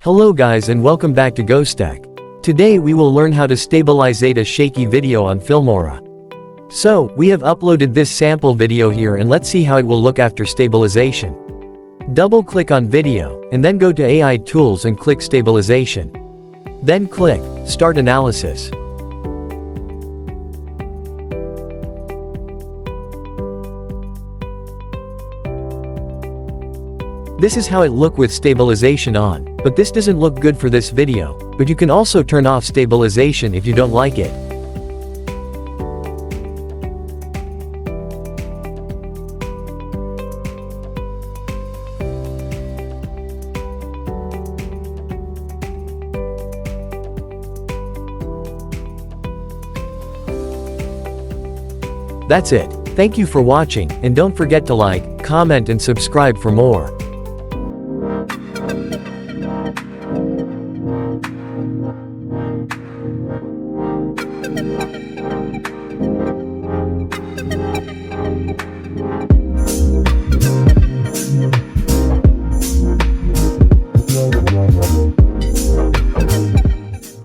Hello guys and welcome back to GoStack. Today we will learn how to stabilize a shaky video on Filmora. So, we have uploaded this sample video here and let's see how it will look after stabilization. Double click on video, and then go to AI tools and click stabilization. Then click start analysis. This is how it look with stabilization on, but this doesn't look good for this video, but you can also turn off stabilization if you don't like it. That's it. Thank you for watching, and don't forget to like, comment and subscribe for more.